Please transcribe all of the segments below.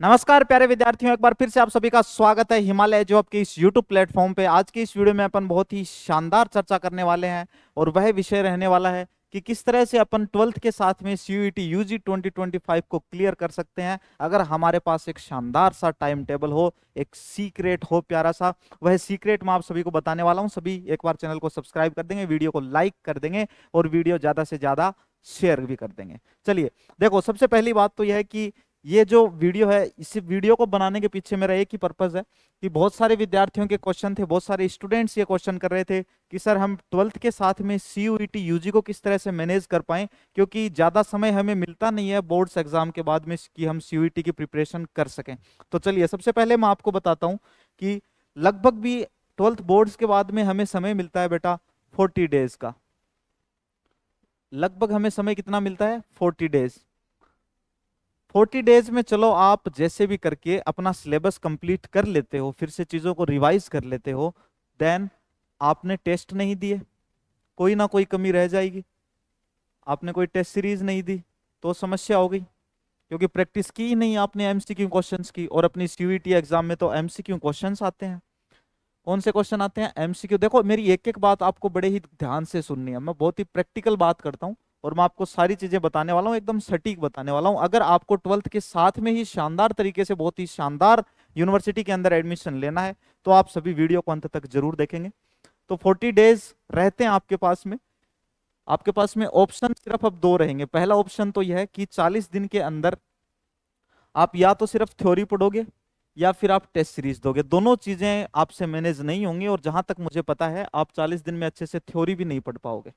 नमस्कार प्यारे विद्यार्थियों, एक बार फिर से आप सभी का स्वागत है हिमालय जॉब के इस YouTube प्लेटफॉर्म पे। आज की इस वीडियो में अपन बहुत ही शानदार चर्चा करने वाले हैं और वह विषय रहने वाला है कि किस तरह से अपन 12th के साथ में CUET UG 2025 को क्लियर कर सकते हैं अगर हमारे पास एक शानदार सा टाइम टेबल हो, एक सीक्रेट हो प्यारा सा। वह सीक्रेट मैं आप सभी को बताने वाला हूं। सभी एक बार चैनल को सब्सक्राइब कर देंगे, वीडियो को लाइक कर देंगे और वीडियो ज्यादा से ज्यादा शेयर भी कर देंगे। चलिए देखो, सबसे पहली बात तो यह है कि ये जो वीडियो है, इस वीडियो को बनाने के पीछे मेरा एक ही पर्पस है कि बहुत सारे विद्यार्थियों के क्वेश्चन थे, बहुत सारे स्टूडेंट्स ये क्वेश्चन कर रहे थे कि सर हम 12th के साथ में CUET UG को किस तरह से मैनेज कर पाएं, क्योंकि ज्यादा समय हमें मिलता नहीं है बोर्ड्स एग्जाम के बाद में कि हम CUET की प्रिपरेशन कर सकें। तो चलिए सबसे पहले मैं आपको बताता हूं कि लगभग भी 12th बोर्ड्स के बाद में हमें समय मिलता है बेटा 40 डेज का। लगभग हमें समय कितना मिलता है? 40 डेज। 40 डेज में चलो आप जैसे भी करके अपना सिलेबस कंप्लीट कर लेते हो, फिर से चीजों को रिवाइज कर लेते हो, देन आपने टेस्ट नहीं दिए, कोई ना कोई कमी रह जाएगी। आपने कोई टेस्ट सीरीज नहीं दी तो समस्या हो गई, क्योंकि प्रैक्टिस की ही नहीं आपने MCQ क्वेश्चंस की। और अपनी CUET एग्जाम में तो MCQ क्वेश्चंस आते हैं। कौन से क्वेश्चन आते हैं? MCQ। देखो मेरी एक एक बात आपको बड़े ही ध्यान से सुननी है, मैं बहुत ही प्रैक्टिकल बात करता हूँ और मैं आपको सारी चीजें बताने वाला हूँ, एकदम सटीक बताने वाला हूँ। अगर आपको 12th के साथ में ही शानदार तरीके से बहुत ही शानदार यूनिवर्सिटी के अंदर एडमिशन लेना है तो आप सभी वीडियो को अंत तक जरूर देखेंगे। तो 40 डेज रहते हैं आपके पास में। आपके पास में ऑप्शन सिर्फ अब दो रहेंगे। पहला ऑप्शन तो यह है कि 40 दिन के अंदर आप या तो सिर्फ थ्योरी पढ़ोगे या फिर आप टेस्ट सीरीज दोगे। दोनों चीजें आपसे मैनेज नहीं होंगी और जहां तक मुझे पता है आप 40 दिन में अच्छे से थ्योरी भी नहीं पढ़ पाओगे।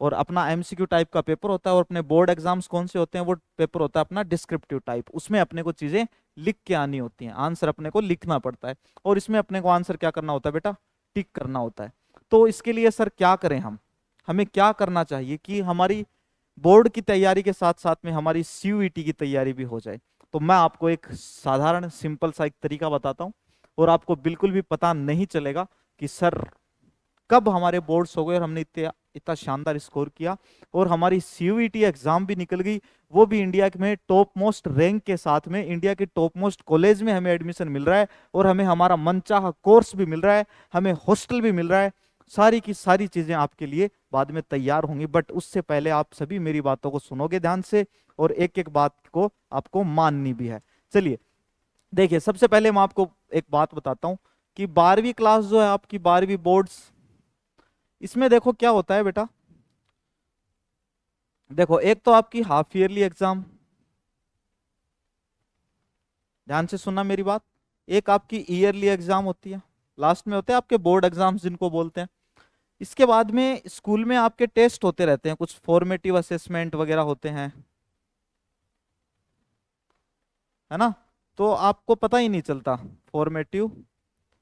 और अपना MCQ टाइप का पेपर होता है और अपने बोर्ड एग्जाम्स कौन से होते हैं? वो पेपर होता है अपना डिस्क्रिप्टिव टाइप। उसमें अपने को चीजें लिख के आनी होती हैं, आंसर अपने को लिखना पड़ता है और इसमें अपने को आंसर क्या करना होता है बेटा? टिक करना होता है। तो इसके लिए सर क्या करें हम? हमें क्या करना चाहिए कि हमारी बोर्ड की तैयारी के साथ साथ में हमारी CUET की तैयारी भी हो जाए? तो मैं आपको एक साधारण सिंपल सा एक तरीका बताता हूं और आपको बिल्कुल भी पता नहीं चलेगा कि सर कब हमारे बोर्ड्स हो गए और हमने इतना इतना शानदार स्कोर किया और हमारी CUET एग्जाम भी निकल गई, वो भी इंडिया में टॉप मोस्ट रैंक के साथ में, इंडिया के टॉप मोस्ट कॉलेज में हमें एडमिशन मिल रहा है और हमें हमारा मनचाहा कोर्स भी मिल रहा है, हमें हॉस्टल भी मिल रहा है। सारी की सारी चीजें आपके लिए बाद में तैयार होंगी, बट उससे पहले आप सभी मेरी बातों को सुनोगे ध्यान से और एक एक बात को आपको माननी भी है। चलिए देखिए, सबसे पहले मैं आपको एक बात बताता हूं कि 12वीं क्लास जो है आपकी, 12वीं बोर्ड्स, इसमें देखो क्या होता है बेटा। देखो एक तो आपकी हाफ ईयरली एग्जाम, ध्यान से सुनना मेरी बात। एक आपकी ईयरली एग्जाम होती है, लास्ट में होते हैं आपके बोर्ड एग्जाम्स जिनको बोलते हैं। इसके बाद में स्कूल में आपके टेस्ट होते रहते हैं, कुछ फॉर्मेटिव असेसमेंट वगैरह होते हैं, है ना? तो आपको पता ही नहीं चलता, फॉर्मेटिव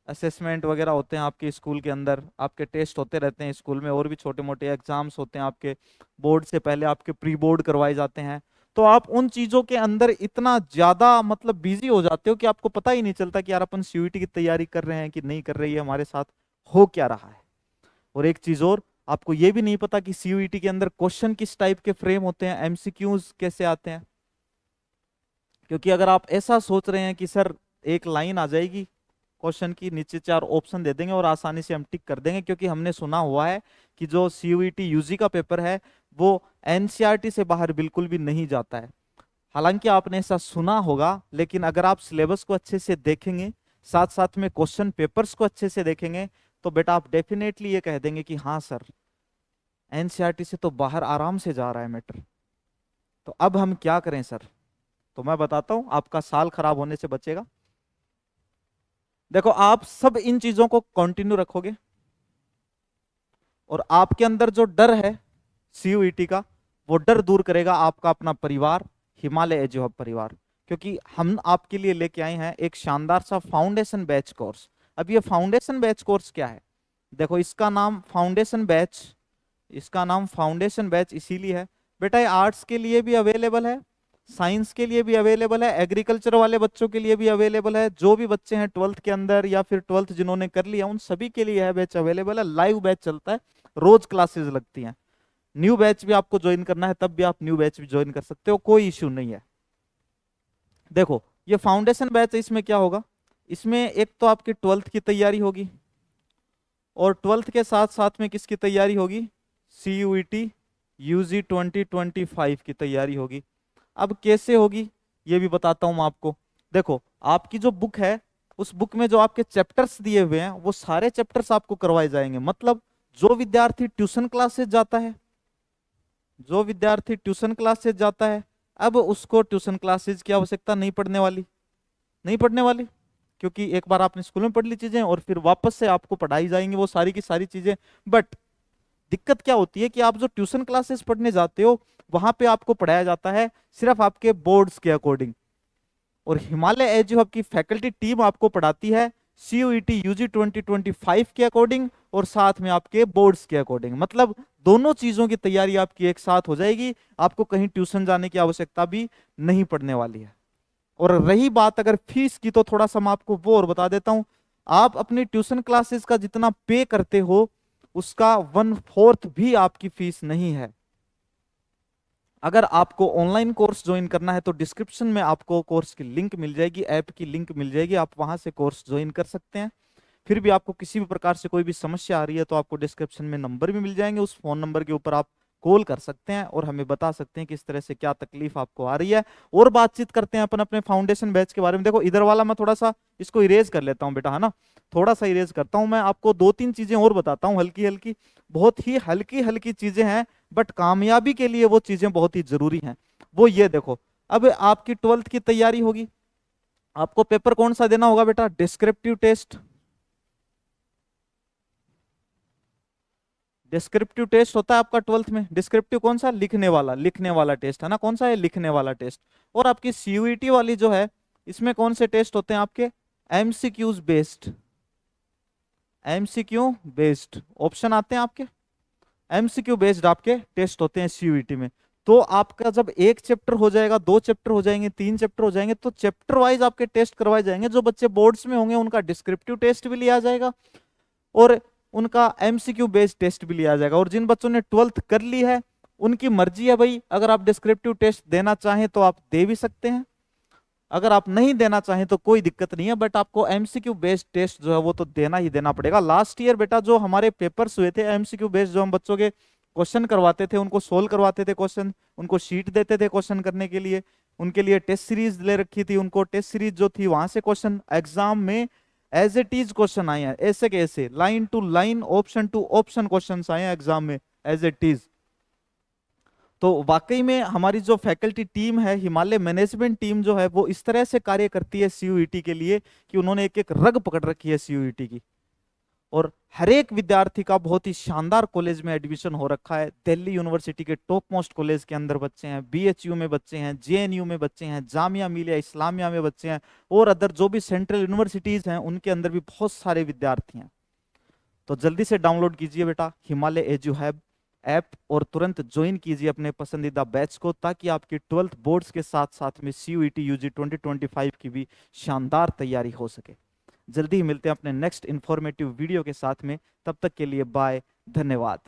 असेसमेंट वगैरह होते हैं आपके स्कूल के अंदर, आपके टेस्ट होते रहते हैं स्कूल में, और भी छोटे मोटे एग्जाम्स होते हैं आपके। बोर्ड से पहले आपके प्री बोर्ड करवाए जाते हैं। तो आप उन चीजों के अंदर इतना ज्यादा मतलब बिजी हो जाते हो कि आपको पता ही नहीं चलता कि यार अपन CUET की तैयारी कर रहे हैं कि नहीं कर रही है, हमारे साथ हो क्या रहा है। और एक चीज और, आपको ये भी नहीं पता कि CUET के अंदर क्वेश्चन किस टाइप के फ्रेम होते हैं, MCQs कैसे आते हैं। क्योंकि अगर आप ऐसा सोच रहे हैं कि सर एक लाइन आ जाएगी क्वेश्चन की, नीचे 4 ऑप्शन दे देंगे और आसानी से हम टिक कर देंगे, क्योंकि हमने सुना हुआ है कि जो CUET UG का पेपर है वो NCERT से बाहर बिल्कुल भी नहीं जाता है। हालांकि आपने ऐसा सुना होगा, लेकिन अगर आप सिलेबस को अच्छे से देखेंगे, साथ साथ में क्वेश्चन पेपर्स को अच्छे से देखेंगे, तो बेटा आप डेफिनेटली ये कह देंगे कि हाँ सर NCERT से तो बाहर आराम से जा रहा है मैटर। तो अब हम क्या करें सर? तो मैं बताता हूं, आपका साल खराब होने से बचेगा। देखो आप सब इन चीजों को कंटिन्यू रखोगे और आपके अंदर जो डर है CUET का, वो डर दूर करेगा आपका अपना परिवार, हिमालय एजू हब परिवार। क्योंकि हम आपके लिए लेके आए हैं एक शानदार सा फाउंडेशन बैच कोर्स। अब ये फाउंडेशन बैच कोर्स क्या है? देखो इसका नाम फाउंडेशन बैच, इसका नाम फाउंडेशन बैच इसीलिए है बेटा, ये आर्ट्स के लिए भी अवेलेबल है, साइंस के लिए भी अवेलेबल है, एग्रीकल्चर वाले बच्चों के लिए भी अवेलेबल है, जो भी बच्चे हैं 12th के अंदर या फिर 12th जिन्होंने कर लिया उन सभी के लिए यह बैच अवेलेबल है। लाइव बैच चलता है, रोज क्लासेस लगती हैं। न्यू बैच भी आपको ज्वाइन करना है तब भी आप न्यू बैच भी ज्वाइन कर सकते हो, कोई इश्यू नहीं है। देखो ये फाउंडेशन बैच है, इसमें क्या होगा, इसमें एक तो आपकी 12th की तैयारी होगी और 12th के साथ साथ में किसकी तैयारी होगी, CUET UG 2025 की तैयारी होगी। अब कैसे होगी ये भी बताता हूं मैं आपको। देखो आपकी जो बुक है, उस बुक में जो आपके चैप्टर्स दिए हुए हैं वो सारे चैप्टर्स आपको करवाए जाएंगे। मतलब जो विद्यार्थी ट्यूशन क्लासेस जाता है, जो विद्यार्थी ट्यूशन क्लासेस जाता है, अब उसको ट्यूशन क्लासेस की आवश्यकता नहीं पड़ने वाली, नहीं पड़ने वाली, क्योंकि एक बार आपने स्कूल में पढ़ ली चीजें और फिर वापस से आपको पढ़ाई जाएंगी वो सारी की सारी चीजें। बट दिक्कत क्या होती है कि आप जो ट्यूशन क्लासेस पढ़ने जाते हो वहां पे आपको पढ़ाया जाता है सिर्फ आपके बोर्ड्स के अकॉर्डिंग, और हिमालय एजू हब की फैकल्टी टीम आपको पढ़ाती है CUET UG 2025 के अकॉर्डिंग और साथ में आपके बोर्ड्स के अकॉर्डिंग। मतलब दोनों चीजों की तैयारी आपकी एक साथ हो जाएगी, आपको कहीं ट्यूशन जाने की आवश्यकता भी नहीं पड़ने वाली है। और रही बात अगर फीस की, तो थोड़ा सा मैं आपको वो और बता देता हूं। आप अपनी ट्यूशन क्लासेस का जितना पे करते हो उसका 1/4 भी आपकी फीस नहीं है। अगर आपको ऑनलाइन कोर्स ज्वाइन करना है तो डिस्क्रिप्शन में आपको कोर्स की लिंक मिल जाएगी, ऐप की लिंक मिल जाएगी, आप वहां से कोर्स ज्वाइन कर सकते हैं। फिर भी आपको किसी भी प्रकार से कोई भी समस्या आ रही है तो आपको डिस्क्रिप्शन में नंबर भी मिल जाएंगे, उस फोन नंबर के ऊपर आप कॉल कर सकते हैं और हमें बता सकते हैं किस तरह से क्या तकलीफ आपको आ रही है। और बातचीत करते हैं अपन अपने फाउंडेशन बैच के बारे में। देखो इधर वाला मैं थोड़ा सा इसको इरेज कर लेता हूं बेटा, है ना, थोड़ा सा इरेज करता हूं। मैं आपको 2-3 चीजें और बताता हूं, हल्की हल्की, बहुत ही हल्की हल्की चीजें हैं, बट कामयाबी के लिए वो चीजें बहुत ही जरूरी हैं। वो ये देखो, अब आपकी 12th की तैयारी होगी, आपको पेपर कौन सा देना होगा बेटा, डिस्क्रिप्टिव टेस्ट। डिस्क्रिप्टिव टेस्ट होता है आपका 12th में। डिस्क्रिप्टिव कौन सा, लिखने वाला, लिखने वाला टेस्ट है ना, कौन सा है, लिखने वाला टेस्ट। और आपकी CUET वाली जो है, इसमें कौन से टेस्ट होते हैं आपके, MCQs based, MCQ based option आते हैं आपके, MCQ बेस्ड आपके टेस्ट होते हैं CUET में। तो आपका जब एक चैप्टर हो जाएगा, 2 चैप्टर हो जाएंगे, 3 चैप्टर हो जाएंगे, तो चैप्टर वाइज आपके टेस्ट करवाए जाएंगे। जो बच्चे बोर्ड्स में होंगे उनका डिस्क्रिप्टिव टेस्ट भी लिया जाएगा और उनका MCQ बेस्ड टेस्ट भी लिया जाएगा। और जिन बच्चों ने 12th कर ली है उनकी मर्जी है भाई, अगर आप डिस्क्रिप्टिव टेस्ट देना चाहें तो आप दे भी सकते हैं, अगर आप नहीं देना चाहें तो कोई दिक्कत नहीं है, बट आपको MCQ बेस्ड टेस्ट जो है वो तो देना ही देना पड़ेगा। लास्ट ईयर बेटा जो हमारे पेपर्स हुए थे MCQ बेस्ड, जो हम बच्चों के क्वेश्चन करवाते थे, उनको सोल्व करवाते थे क्वेश्चन, उनको शीट देते थे क्वेश्चन करने के लिए, उनके लिए टेस्ट सीरीज ले रखी थी, उनको टेस्ट सीरीज जो थी वहां से क्वेश्चन एग्जाम में एज इट इज क्वेश्चन आए हैं, ऐसे के ऐसे, line to line, option to option question आए हैं एग्जाम में एज इट इज। तो वाकई में हमारी जो फैकल्टी टीम है, हिमालय मैनेजमेंट टीम जो है, वो इस तरह से कार्य करती है CUET के लिए कि उन्होंने एक एक रग पकड़ रखी है CUET की। और हर एक विद्यार्थी का बहुत ही शानदार कॉलेज में एडमिशन हो रखा है। दिल्ली यूनिवर्सिटी के टॉप मोस्ट कॉलेज के अंदर बच्चे हैं, BHU में बच्चे हैं, JNU में बच्चे हैं, जामिया मिलिया इस्लामिया में बच्चे हैं, और अदर जो भी सेंट्रल यूनिवर्सिटीज हैं उनके अंदर भी बहुत सारे विद्यार्थी हैं। तो जल्दी से डाउनलोड कीजिए बेटा हिमालय एजू हैब ऐप और तुरंत ज्वाइन कीजिए अपने पसंदीदा बैच को, ताकि आपकी 12th बोर्ड्स के साथ साथ में CUET UG 2025 की भी शानदार तैयारी हो सके। जल्दी ही मिलते हैं अपने नेक्स्ट इंफॉर्मेटिव वीडियो के साथ में, तब तक के लिए बाय, धन्यवाद।